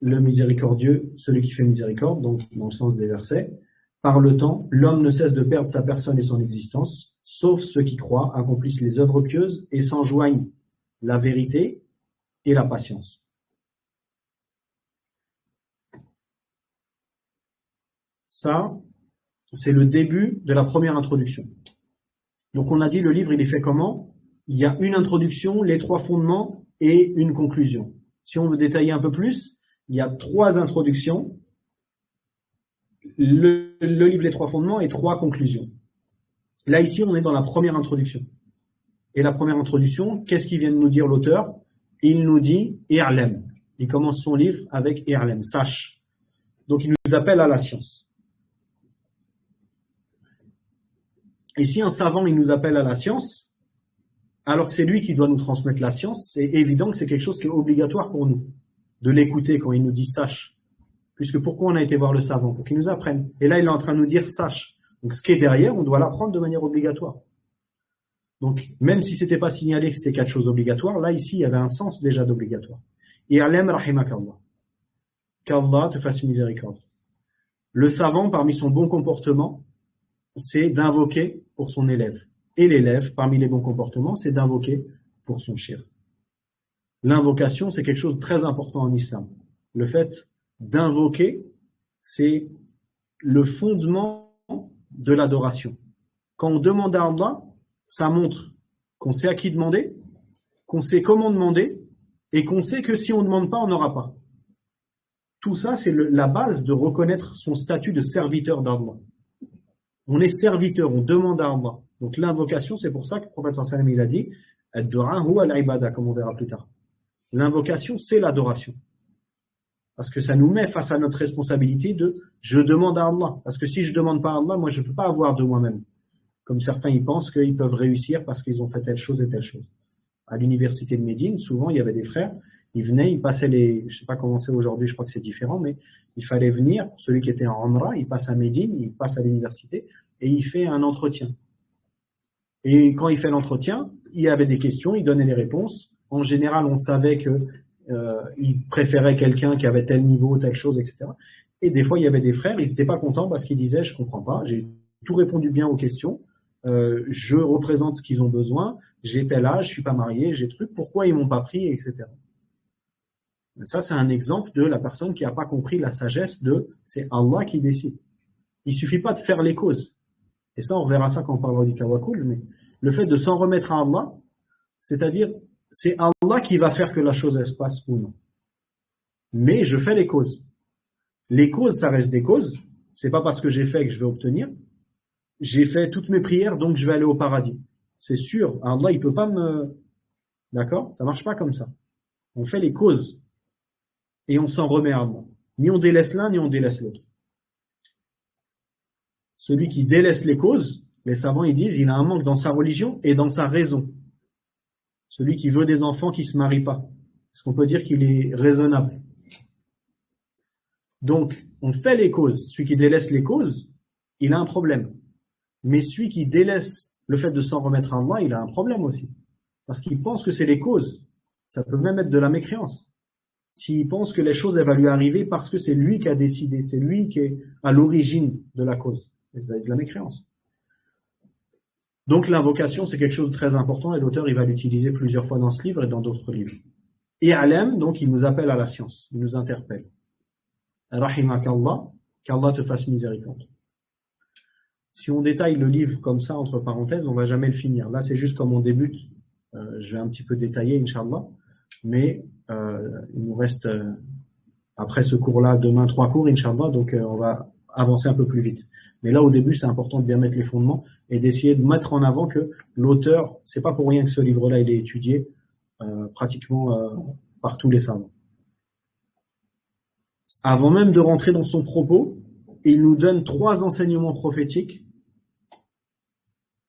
le miséricordieux, celui qui fait miséricorde, donc dans le sens des versets. Par le temps, l'homme ne cesse de perdre sa personne et son existence, sauf ceux qui croient, accomplissent les œuvres pieuses et s'enjoignent la vérité et la patience. Ça, c'est le début de la première introduction. Donc on a dit le livre, il est fait comment? Il y a une introduction, les trois fondements et une conclusion. Si on veut détailler un peu plus, il y a trois introductions, le livre Les Trois Fondements et trois conclusions. Là, ici, on est dans la première introduction. Et la première introduction, qu'est-ce qu'il vient de nous dire l'auteur? Il nous dit « I'lam ». Il commence son livre avec « I'lam », sache. Donc, il nous appelle à la science. Et si un savant, il nous appelle à la science, alors que c'est lui qui doit nous transmettre la science, c'est évident que c'est quelque chose qui est obligatoire pour nous, de l'écouter quand il nous dit « sache ». Puisque pourquoi on a été voir le savant? Pour qu'il nous apprenne. Et là, il est en train de nous dire « sache ». Donc, ce qui est derrière, on doit l'apprendre de manière obligatoire. Donc, même si c'était pas signalé que c'était quelque chose d'obligatoire, là, ici, il y avait un sens déjà d'obligatoire. Et alem rahimakallah. Qu'Allah te fasse miséricorde. Le savant, parmi son bon comportement, c'est d'invoquer pour son élève. Et l'élève, parmi les bons comportements, c'est d'invoquer pour son shir. L'invocation, c'est quelque chose de très important en islam. Le fait d'invoquer, c'est le fondement de l'adoration. Quand on demande à Allah, ça montre qu'on sait à qui demander, qu'on sait comment demander, et qu'on sait que si on ne demande pas, on n'aura pas. Tout ça, c'est la base de reconnaître son statut de serviteur d'Allah. On est serviteur, on demande à Allah. Donc l'invocation, c'est pour ça que le prophète sallallahu alayhi wa sallam, il a dit « Ad-du'a huwa al-ibada », comme on verra plus tard. L'invocation, c'est l'adoration. Parce que ça nous met face à notre responsabilité de « je demande à Allah ». Parce que si je ne demande pas à Allah, moi je ne peux pas avoir de moi-même. Comme certains, ils pensent qu'ils peuvent réussir parce qu'ils ont fait telle chose et telle chose. À l'université de Médine, souvent, il y avait des frères, ils venaient, ils passaient je ne sais pas comment c'est aujourd'hui, je crois que c'est différent, mais il fallait venir, celui qui était en Umrah, il passe à Médine, il passe à l'université, et il fait un entretien. Et quand il fait l'entretien, il y avait des questions, il donnait les réponses. En général, on savait que il préférait quelqu'un qui avait tel niveau, telle chose, etc. Et des fois, il y avait des frères, ils n'étaient pas contents parce qu'ils disaient « je comprends pas, j'ai tout répondu bien aux questions, je représente ce qu'ils ont besoin, j'ai tel âge, je suis pas marié, j'ai truc, pourquoi ils m'ont pas pris, etc. » Ça, c'est un exemple de la personne qui n'a pas compris la sagesse de « c'est Allah qui décide ». Il suffit pas de faire les causes. Et ça, on verra ça quand on parlera du tawakkul, mais le fait de s'en remettre à Allah, C'est-à-dire, c'est Allah qui va faire que la chose elle se passe ou non. Mais je fais les causes. Les causes, ça reste des causes. C'est pas parce que j'ai fait que je vais obtenir. J'ai fait toutes mes prières, donc je vais aller au paradis. C'est sûr, Allah, il peut pas me... D'accord? Ça marche pas comme ça. On fait les causes. Et on s'en remet à Allah. Ni on délaisse l'un, ni on délaisse l'autre. Celui qui délaisse les causes, les savants, ils disent, il a un manque dans sa religion et dans sa raison. Celui qui veut des enfants qui se marient pas. Est-ce qu'on peut dire qu'il est raisonnable? Donc, on fait les causes. Celui qui délaisse les causes, il a un problème. Mais celui qui délaisse le fait de s'en remettre à Allah, il a un problème aussi. Parce qu'il pense que c'est les causes. Ça peut même être de la mécréance. S'il pense que les choses, elles vont lui arriver parce que c'est lui qui a décidé, c'est lui qui est à l'origine de la cause. Et ça va être de la mécréance. Donc, l'invocation, c'est quelque chose de très important et l'auteur, il va l'utiliser plusieurs fois dans ce livre et dans d'autres livres. Et Alem, donc, il nous appelle à la science. Il nous interpelle. Rahimakallah, qu'Allah te fasse miséricorde. Si on détaille le livre comme ça, entre parenthèses, on va jamais le finir. Là, c'est juste comme on débute. Je vais un petit peu détailler, Inch'Allah. Mais il nous reste, après ce cours-là, demain 3 cours, Inch'Allah. Donc, on va avancer un peu plus vite. Mais là, au début, c'est important de bien mettre les fondements et d'essayer de mettre en avant que l'auteur, c'est pas pour rien que ce livre-là, il est étudié pratiquement par tous les savants. Avant même de rentrer dans son propos, il nous donne 3 enseignements prophétiques,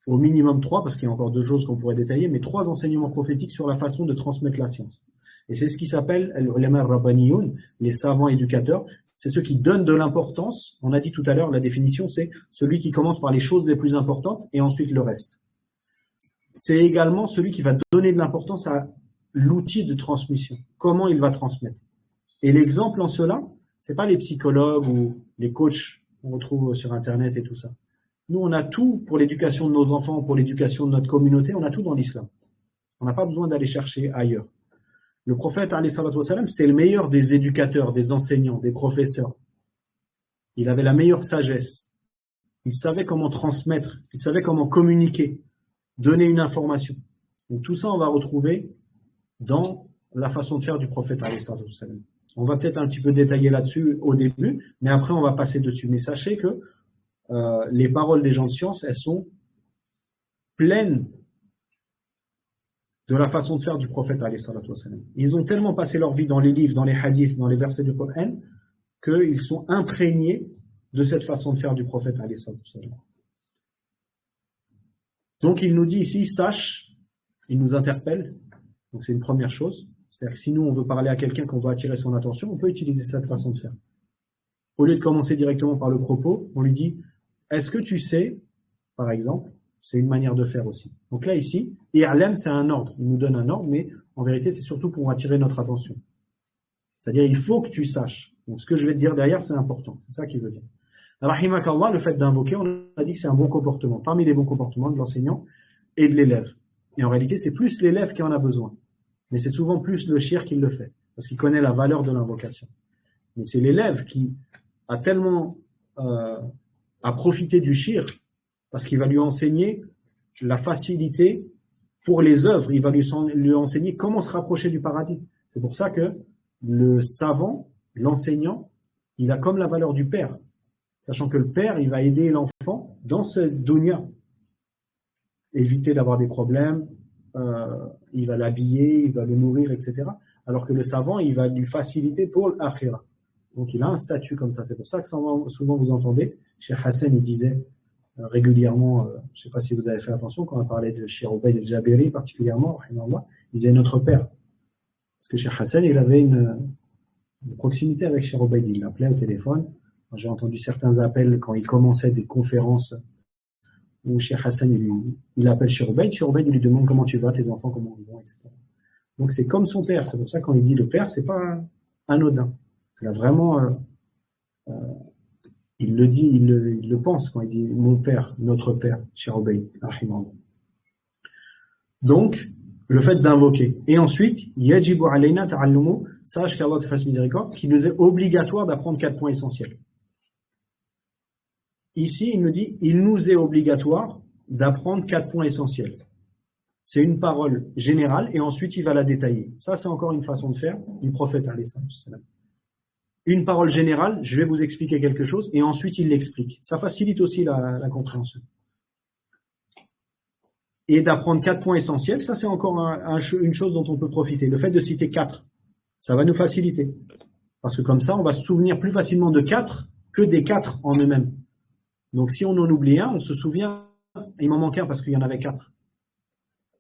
au minimum 3, parce qu'il y a encore 2 choses qu'on pourrait détailler, mais 3 enseignements prophétiques sur la façon de transmettre la science. Et c'est ce qui s'appelle al-ulama ar-rabbaniyoun, les savants éducateurs. C'est ceux qui donnent de l'importance. On a dit tout à l'heure, la définition, c'est celui qui commence par les choses les plus importantes et ensuite le reste. C'est également celui qui va donner de l'importance à l'outil de transmission. Comment il va transmettre. Et l'exemple en cela, c'est pas les psychologues ou les coachs qu'on retrouve sur Internet et tout ça. Nous, on a tout pour l'éducation de nos enfants, pour l'éducation de notre communauté, on a tout dans l'islam. On n'a pas besoin d'aller chercher ailleurs. Le prophète, alayhi salatu wassalam, c'était le meilleur des éducateurs, des enseignants, des professeurs. Il avait la meilleure sagesse. Il savait comment transmettre, il savait comment communiquer, donner une information. Donc tout ça, on va retrouver dans la façon de faire du prophète, alayhi salatu wassalam. On va peut-être un petit peu détailler là-dessus au début, mais après on va passer dessus. Mais sachez que les paroles des gens de science, elles sont pleines de la façon de faire du prophète alayhi salatu wassalam. Ils ont tellement passé leur vie dans les livres, dans les hadiths, dans les versets du Coran, qu'ils sont imprégnés de cette façon de faire du prophète alayhi salatu wassalam. Donc il nous dit ici, sache, il nous interpelle, donc c'est une première chose. C'est-à-dire que si nous, on veut parler à quelqu'un, qu'on veut attirer son attention, on peut utiliser cette façon de faire. Au lieu de commencer directement par le propos, on lui dit, est-ce que tu sais, par exemple, c'est une manière de faire aussi. Donc là, ici, i'lam, c'est un ordre. Il nous donne un ordre, mais en vérité, c'est surtout pour attirer notre attention. C'est-à-dire, il faut que tu saches. Donc ce que je vais te dire derrière, c'est important. C'est ça qu'il veut dire. Rahimakallah, le fait d'invoquer, on a dit que c'est un bon comportement. Parmi les bons comportements de l'enseignant et de l'élève. Et en réalité, c'est plus l'élève qui en a besoin. Mais c'est souvent plus le shir qui le fait, parce qu'il connaît la valeur de l'invocation. Mais c'est l'élève qui a tellement à profiter du shir, parce qu'il va lui enseigner la facilité pour les œuvres, il va lui enseigner comment se rapprocher du paradis. C'est pour ça que le savant, l'enseignant, il a comme la valeur du père, sachant que le père, il va aider l'enfant dans ce dunya, éviter d'avoir des problèmes, il va l'habiller, il va le nourrir, etc. Alors que le savant, il va lui faciliter pour l'akhira. Donc il a un statut comme ça. C'est pour ça que souvent vous entendez, Cheikh Hassan, il disait régulièrement, je ne sais pas si vous avez fait attention, quand on parlait de Cheikh Ubayd al-Jabiri particulièrement, il disait notre père. Parce que Cheikh Hassan, il avait une proximité avec Cheikh Ubayd, il l'appelait au téléphone. J'ai entendu certains appels quand il commençait des conférences où Cheikh Hassan, il appelle Cheikh Ubayd, il lui demande comment tu vas, tes enfants, comment ils vont, etc. Donc c'est comme son père, c'est pour ça que quand il dit le père, c'est pas anodin. Il a vraiment, il le dit, il le pense quand il dit mon père, notre père, Cheikh Ubayd, rahimahullah. Donc, le fait d'invoquer. Et ensuite, yajibu alayna ta'allumu, sache qu'Allah te fasse miséricorde, qu'il nous est obligatoire d'apprendre 4 points essentiels. Ici, il nous dit, il nous est obligatoire d'apprendre 4 points essentiels. c'est une parole générale et ensuite il va la détailler. Ça, c'est encore une façon de faire du prophète alayhi salam. Une parole générale, je vais vous expliquer quelque chose et ensuite il l'explique. Ça facilite aussi la compréhension. Et d'apprendre 4 points essentiels, ça c'est encore une chose dont on peut profiter. Le fait de citer 4, ça va nous faciliter. Parce que comme ça, on va se souvenir plus facilement de 4 que des 4 en eux-mêmes. Donc si on en oublie un, on se souvient, il m'en manque un parce qu'il y en avait 4.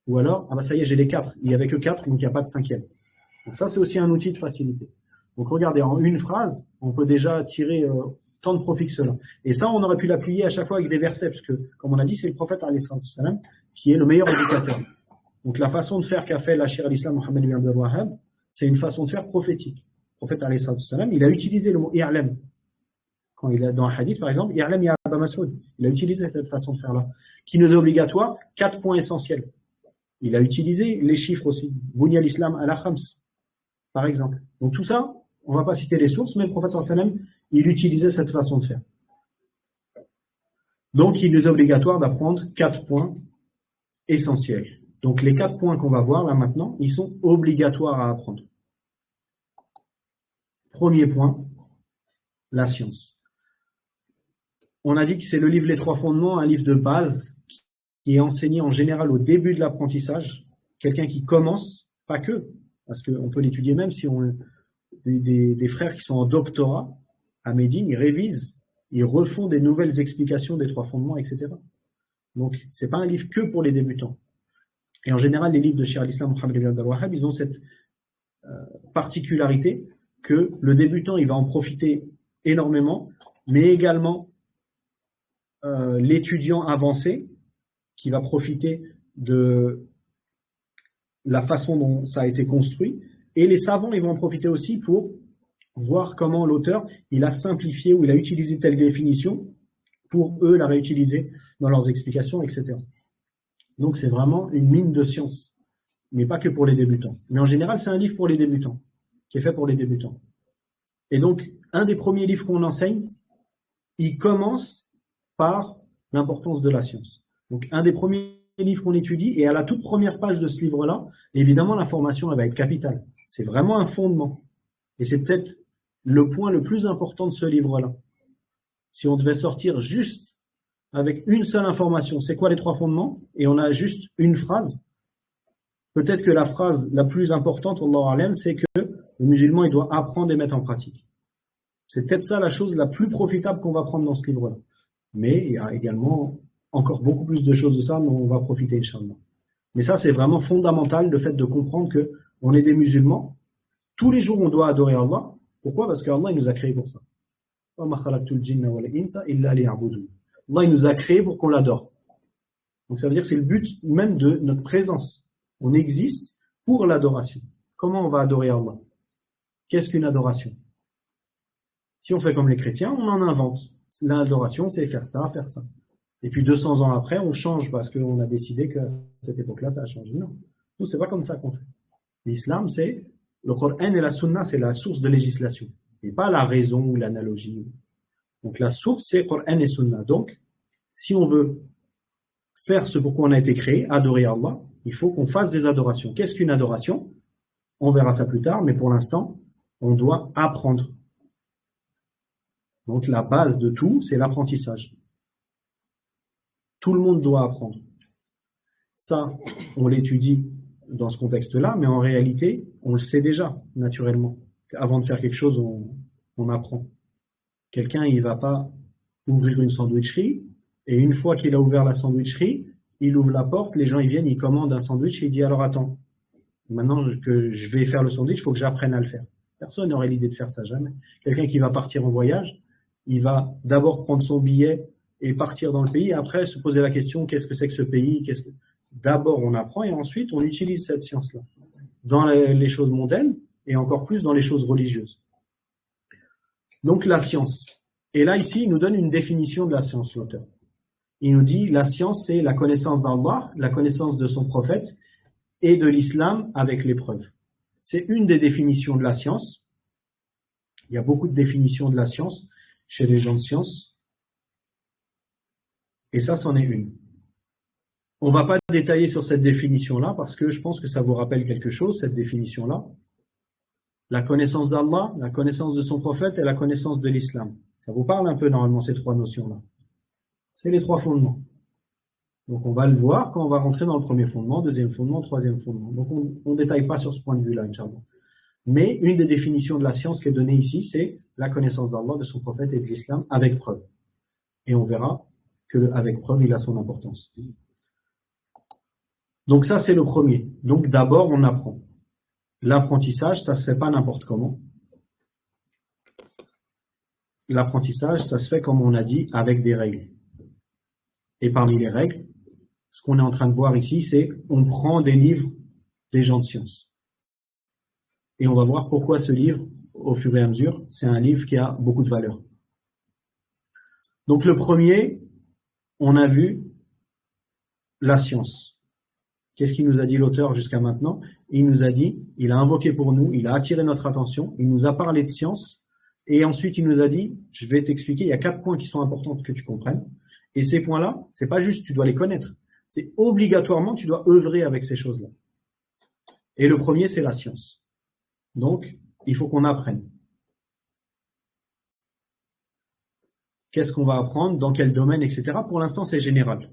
Ou alors, ah bah ça y est, j'ai les 4. Il n'y avait que 4, donc il n'y a pas de 5e. Donc ça, c'est aussi un outil de facilité. Donc regardez, en une phrase, on peut déjà tirer tant de profit que cela. Et ça, on aurait pu l'appuyer à chaque fois avec des versets, parce que, comme on a dit, c'est le prophète alayhi salam qui est le meilleur éducateur. Donc la façon de faire qu'a fait la Cheikh al-Islam Mohammed ibn Abdul Wahhab, c'est une façon de faire prophétique. Le prophète alayhi salam, il a utilisé le mot i'lam. Quand il est dans un hadith, par exemple, i'lam ya Aba Mas'ud. Il a utilisé cette façon de faire-là, qui nous est obligatoire, 4 points essentiels. Il a utilisé les chiffres aussi. Bunya al-Islam ala khams, par exemple. Donc tout ça, on ne va pas citer les sources, mais le prophète sallam, il utilisait cette façon de faire. Donc il nous est obligatoire d'apprendre 4 points essentiels. Donc les 4 points qu'on va voir là maintenant, ils sont obligatoires à apprendre. Premier point, la science. On a dit que c'est le livre Les Trois Fondements, un livre de base qui est enseigné en général au début de l'apprentissage. Quelqu'un qui commence, pas que, parce qu'on peut l'étudier même si on des frères qui sont en doctorat à Médine, ils révisent, ils refont des nouvelles explications des Trois Fondements, etc. Donc, c'est pas un livre que pour les débutants. Et en général, les livres de Cheikh al-Islam Mohammed ibn Abdul Wahhab, ils ont cette particularité que le débutant, il va en profiter énormément, mais également l'étudiant avancé qui va profiter de la façon dont ça a été construit. Et les savants, ils vont en profiter aussi pour voir comment l'auteur, il a simplifié ou il a utilisé telle définition pour eux la réutiliser dans leurs explications, etc. Donc c'est vraiment une mine de science, mais pas que pour les débutants. Mais en général, c'est un livre pour les débutants, qui est fait pour les débutants. Et donc, un des premiers livres qu'on enseigne, il commence par l'importance de la science. Donc, un des premiers livres qu'on étudie, et à la toute première page de ce livre-là, évidemment, l'information, elle va être capitale. C'est vraiment un fondement. Et c'est peut-être le point le plus important de ce livre-là. Si on devait sortir juste avec une seule information, c'est quoi les 3 fondements? Et on a juste une phrase. Peut-être que la phrase la plus importante, Allahu a'lam, c'est que le musulman, il doit apprendre et mettre en pratique. C'est peut-être ça la chose la plus profitable qu'on va prendre dans ce livre-là. Mais il y a également encore beaucoup plus de choses de ça dont on va profiter, Inch'Allah. Mais ça, c'est vraiment fondamental, le fait de comprendre que on est des musulmans. Tous les jours, on doit adorer Allah. Pourquoi? Parce qu'Allah, il nous a créés pour ça. Allah, il nous a créés pour qu'on l'adore. Donc ça veut dire que c'est le but même de notre présence. On existe pour l'adoration. Comment on va adorer Allah? Qu'est-ce qu'une adoration? Si on fait comme les chrétiens, on en invente. L'adoration, c'est faire ça, faire ça. Et puis 200 ans après, on change parce qu'on a décidé qu'à cette époque-là, ça a changé. Non. Nous, c'est pas comme ça qu'on fait. L'islam, c'est le Coran et la Sunna, c'est la source de législation. Et pas la raison ou l'analogie. Donc la source, c'est Coran et Sunna. Donc, si on veut faire ce pour quoi on a été créé, adorer Allah, il faut qu'on fasse des adorations. Qu'est-ce qu'une adoration? On verra ça plus tard, mais pour l'instant, on doit apprendre. Donc la base de tout, c'est l'apprentissage. Tout le monde doit apprendre. Ça, on l'étudie dans ce contexte-là, mais en réalité, on le sait déjà, naturellement. Avant de faire quelque chose, on apprend. Quelqu'un, il ne va pas ouvrir une sandwicherie, et une fois qu'il a ouvert la sandwicherie, il ouvre la porte, les gens ils viennent, ils commandent un sandwich, et il dit alors attends, maintenant que je vais faire le sandwich, il faut que j'apprenne à le faire. Personne n'aurait l'idée de faire ça, jamais. Quelqu'un qui va partir en voyage, il va d'abord prendre son billet et partir dans le pays, et après se poser la question, qu'est-ce que c'est que ce pays? D'abord on apprend, et ensuite on utilise cette science-là dans les choses mondaines, et encore plus dans les choses religieuses. Donc la science. Et là, ici, il nous donne une définition de la science, l'auteur. Il nous dit, la science, c'est la connaissance d'Allah, la connaissance de son prophète et de l'islam avec les preuves. C'est une des définitions de la science. Il y a beaucoup de définitions de la science chez les gens de science. Et ça, c'en est une. On ne va pas détailler sur cette définition-là parce que je pense que ça vous rappelle quelque chose, cette définition-là. La connaissance d'Allah, la connaissance de son prophète et la connaissance de l'islam. Ça vous parle un peu normalement ces trois notions-là. C'est les trois fondements. Donc on va le voir quand on va rentrer dans le premier fondement, deuxième fondement, troisième fondement. Donc on ne détaille pas sur ce point de vue-là, Inch'Allah. Mais une des définitions de la science qui est donnée ici, c'est la connaissance d'Allah, de son prophète et de l'islam avec preuve. Et on verra que avec preuve, il a son importance. Donc ça, c'est le premier. Donc d'abord, on apprend. L'apprentissage, ça se fait pas n'importe comment. L'apprentissage, ça se fait, comme on a dit, avec des règles. Et parmi les règles, ce qu'on est en train de voir ici, c'est on prend des livres des gens de science. Et on va voir pourquoi ce livre, au fur et à mesure, c'est un livre qui a beaucoup de valeur. Donc le premier, on a vu la science. Qu'est-ce qu'il nous a dit l'auteur jusqu'à maintenant? Il nous a dit, il a invoqué pour nous, il a attiré notre attention, il nous a parlé de science, et ensuite il nous a dit, je vais t'expliquer, il y a 4 points qui sont importants que tu comprennes. Et ces points-là, c'est pas juste tu dois les connaître, c'est obligatoirement tu dois œuvrer avec ces choses-là. Et le premier, c'est la science. Donc, il faut qu'on apprenne. Qu'est-ce qu'on va apprendre, dans quel domaine, etc. Pour l'instant, c'est général.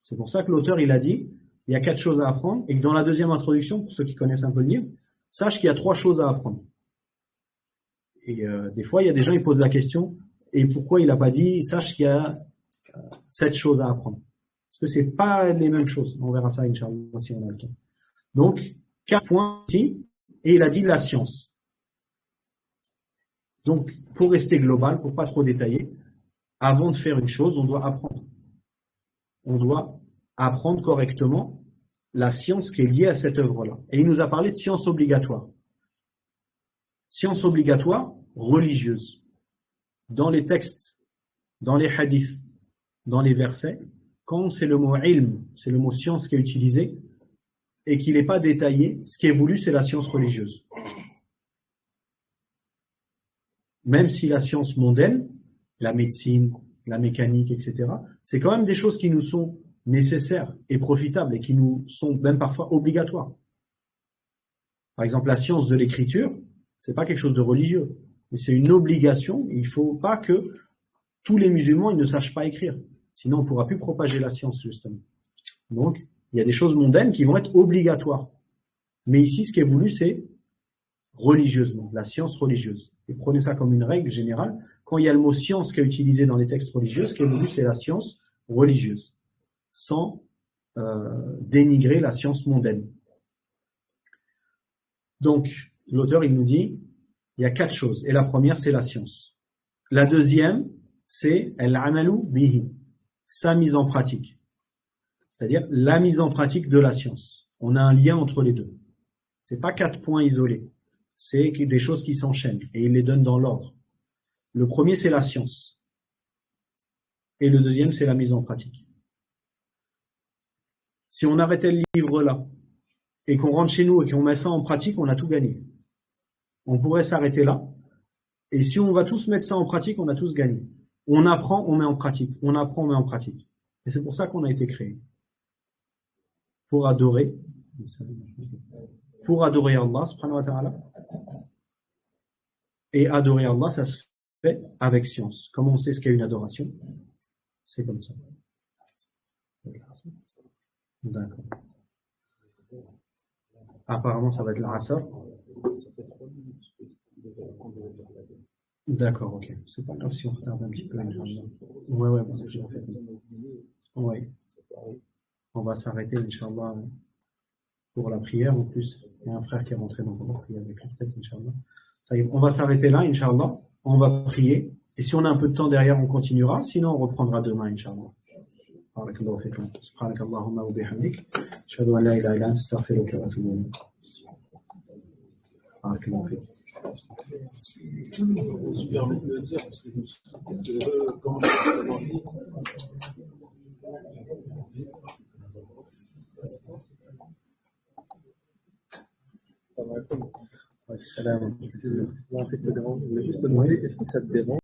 C'est pour ça que l'auteur, il a dit, il y a 4 choses à apprendre, et que dans la deuxième introduction, pour ceux qui connaissent un peu le livre, sache qu'il y a 3 choses à apprendre. Et des fois, il y a des gens qui posent la question, et pourquoi il n'a pas dit, sache qu'il y a 7 choses à apprendre? Parce que c'est pas les mêmes choses. On verra ça, Inch'Allah, si on a le temps. Donc, 4 points ici, et il a dit la science. Donc, pour rester global, pour pas trop détailler, avant de faire une chose, on doit apprendre. On doit apprendre correctement la science qui est liée à cette œuvre-là. Et il nous a parlé de science obligatoire. Science obligatoire religieuse. Dans les textes, dans les hadiths, dans les versets, quand c'est le mot ilm, c'est le mot science qui est utilisé, et qu'il n'est pas détaillé, ce qui est voulu, c'est la science religieuse. Même si la science mondaine, la médecine, la mécanique, etc., c'est quand même des choses qui nous sont nécessaires et profitables et qui nous sont même parfois obligatoires. Par exemple, la science de l'écriture, c'est pas quelque chose de religieux, mais c'est une obligation. Il ne faut pas que tous les musulmans ils ne sachent pas écrire. Sinon, on ne pourra plus propager la science, justement. Donc, il y a des choses mondaines qui vont être obligatoires. Mais ici, ce qui est voulu, c'est religieusement, la science religieuse. Et prenez ça comme une règle générale. Quand il y a le mot science qui est utilisé dans les textes religieux, ce qui est voulu, c'est la science religieuse, sans dénigrer la science mondaine. Donc, l'auteur, il nous dit, il y a 4 choses. Et la première, c'est la science. La deuxième, c'est al-amalu bihi, sa mise en pratique. C'est-à-dire la mise en pratique de la science. On a un lien entre les deux. C'est pas 4 points isolés. C'est des choses qui s'enchaînent. Et il les donne dans l'ordre. Le premier, c'est la science. Et le deuxième, c'est la mise en pratique. Si on arrêtait le livre là, et qu'on rentre chez nous et qu'on met ça en pratique, on a tout gagné. On pourrait s'arrêter là. Et si on va tous mettre ça en pratique, on a tous gagné. On apprend, on met en pratique. On apprend, on met en pratique. Et c'est pour ça qu'on a été créé. Pour adorer Allah, subhanahu wa ta'ala. Et adorer Allah, ça se fait avec science. Comment on sait ce qu'est une adoration? C'est comme ça. D'accord. Apparemment, ça va être l'Asr. D'accord, ok. C'est pas grave si on retarde un petit peu. Ouais, bon, j'ai fait. Ouais. On va s'arrêter, Inch'Allah, pour la prière. En plus, il y a un frère qui est rentré, donc on va prier avec lui, peut-être, Inch'Allah. On va s'arrêter là, Inch'Allah. On va prier. Et si on a un peu de temps derrière, on continuera. Sinon, on reprendra demain, Inch'Allah. بارك الله فيكم سبحانك اللهم وبحمدك أشهد أن لا إله إلا أنت أستغفرك وأتوب إليك بارك الله فيك. Je me permets de le dire parce que je me suis dit comment ça va. Salam. Excusez-moi, en fait, je voulais juste te demander, est-ce que ça te dérange?